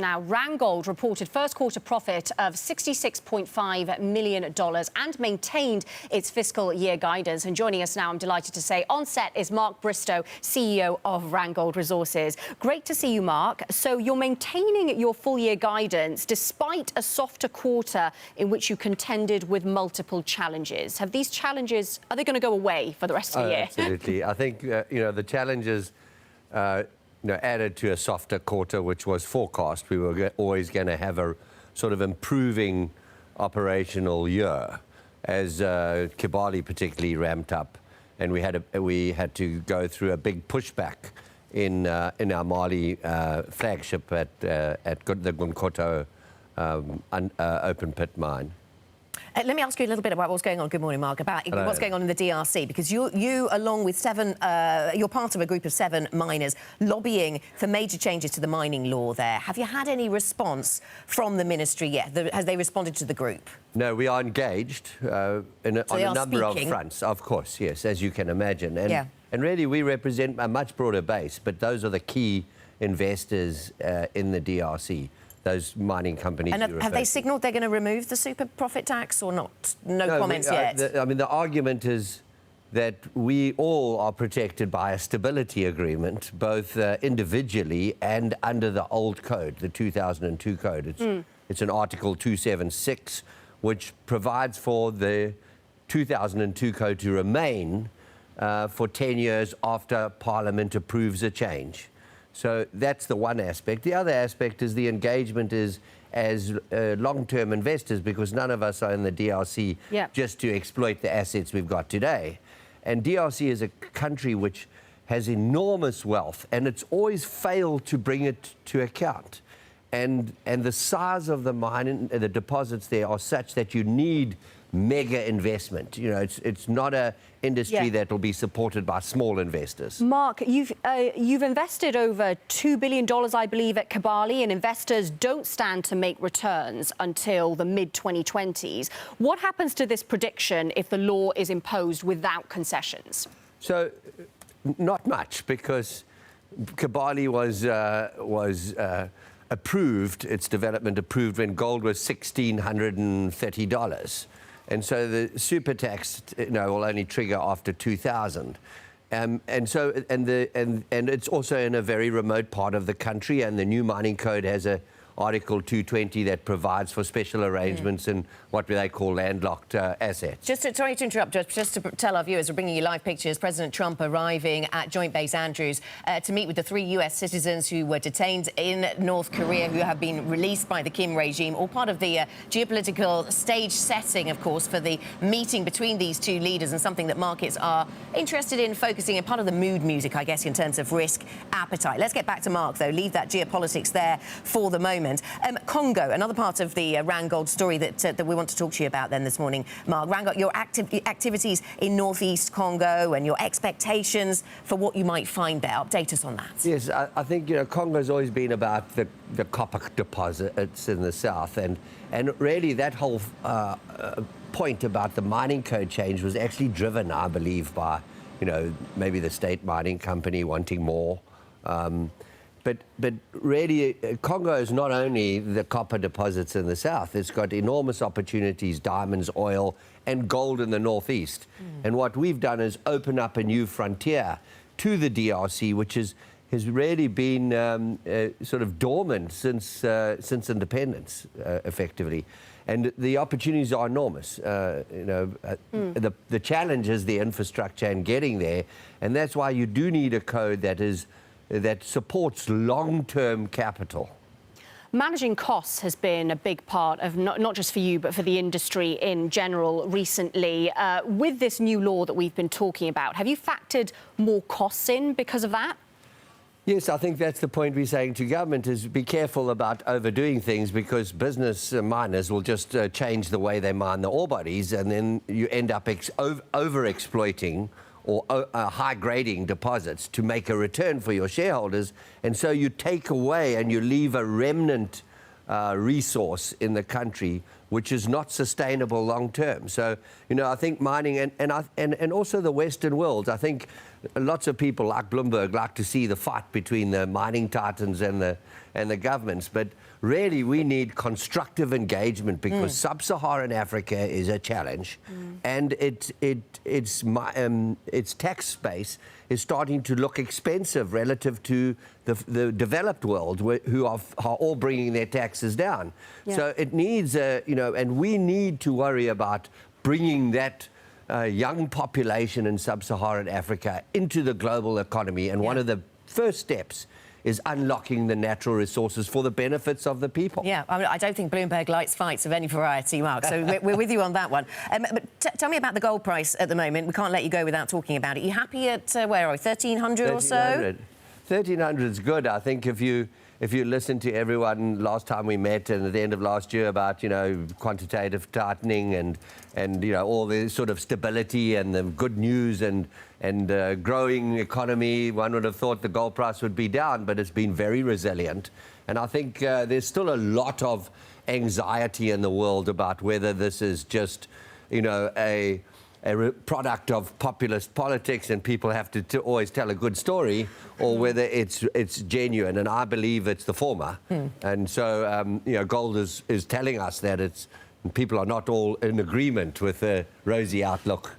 Now, Randgold reported first quarter profit of $66.5 million and maintained its fiscal year guidance. And joining us now, I'm delighted to say, on set is Mark Bristow, CEO of Randgold Resources. Great to see you, Mark. So you're maintaining your full year guidance despite a softer quarter in which you contended with multiple challenges. Have these challenges, are they going to go away for the rest of the year? Absolutely. I think, the challenges added to a softer quarter, which was forecast. We were always going to have a sort of improving operational year as Kibali particularly ramped up, and we had to go through a big pushback in our Mali flagship at the Gunkoto open pit mine. Let me ask you a little bit about what's going on. Good morning, Mark. About what's going on in the DRC, because you along with you're part of a group of 7 miners lobbying for major changes to the mining law there. Have you had any response from the ministry yet? Has they responded to the group? No, we are engaged on a number of fronts, of course, yes, as you can imagine. And really, we represent a much broader base, but those are the key investors in the DRC. Those mining companies. And have they signalled they're going to remove the super profit tax or not? No comments yet. The argument is that we all are protected by a stability agreement, both individually and under the old code, the 2002 code. It's an Article 276, which provides for the 2002 code to remain for 10 years after Parliament approves a change. So that's the one aspect. The other aspect is the engagement is as long-term investors, because none of us are in the DRC just to exploit the assets we've got today. And DRC is a country which has enormous wealth, and it's always failed to bring it to account. And the size of the mine, the deposits there are such that you need mega investment. It's not an industry that will be supported by small investors. Mark, you've invested over $2 billion, I believe, at Kibali, and investors don't stand to make returns until the mid-2020s. What happens to this prediction if the law is imposed without concessions? So, not much, because Kibali was approved, its development approved when gold was $1,630. And so the super tax, will only trigger after 2000. And it's also in a very remote part of the country, and the new mining code has a Article 220 that provides for special arrangements in what they call landlocked assets. Sorry to interrupt, just to tell our viewers, we're bringing you live pictures. President Trump arriving at Joint Base Andrews to meet with the 3 US citizens who were detained in North Korea, who have been released by the Kim regime, all part of the geopolitical stage setting, of course, for the meeting between these 2 leaders, and something that markets are interested in focusing on, part of the mood music, I guess, in terms of risk appetite. Let's get back to Mark, though. Leave that geopolitics there for the moment. Congo, another part of the Randgold story that we want to talk to you about then this morning, Mark. Randgold, your activities in northeast Congo and your expectations for what you might find there. Update us on that. Yes, I think Congo's always been about the copper deposits in the south, and really that whole point about the mining code change was actually driven, I believe, by maybe the state mining company wanting more. But really, Congo is not only the copper deposits in the south. It's got enormous opportunities, diamonds, oil, and gold in the northeast. And what we've done is open up a new frontier to the DRC, which has really been sort of dormant since independence, effectively. And the opportunities are enormous. The challenge is the infrastructure and getting there, and that's why you do need a code that supports long-term capital. Managing costs has been a big part of not just for you, but for the industry in general recently. With this new law that we've been talking about, have you factored more costs in because of that? Yes, I think that's the point we're saying to government, is be careful about overdoing things, because business miners will just change the way they mine the ore bodies, and then you end up over-exploiting or high-grading deposits to make a return for your shareholders. And so you take away and you leave a remnant resource in the country which is not sustainable long-term. So, I think mining and also the Western world, I think lots of people like Bloomberg like to see the fight between the mining titans and the governments. But really we need constructive engagement because sub-Saharan Africa is a challenge, and its tax space is starting to look expensive relative to the developed world, who are all bringing their taxes down. Yeah. So it needs and we need to worry about bringing that young population in sub-Saharan Africa into the global economy. And one of the first steps is unlocking the natural resources for the benefits of the people. Yeah, I mean, I don't think Bloomberg likes fights of any variety, Mark, so we're with you on that one. But tell me about the gold price at the moment. We can't let you go without talking about it. Are you happy at, where are we, 1,300 or so? 1,300 is good. I think if you listen to everyone last time we met and at the end of last year about, quantitative tightening and all the sort of stability and the good news and growing economy, one would have thought the gold price would be down, but it's been very resilient. And I think there's still a lot of anxiety in the world about whether this is just, a product of populist politics and people have to always tell a good story, or whether it's genuine. And I believe it's the former. And so, gold is telling us that people are not all in agreement with a rosy outlook.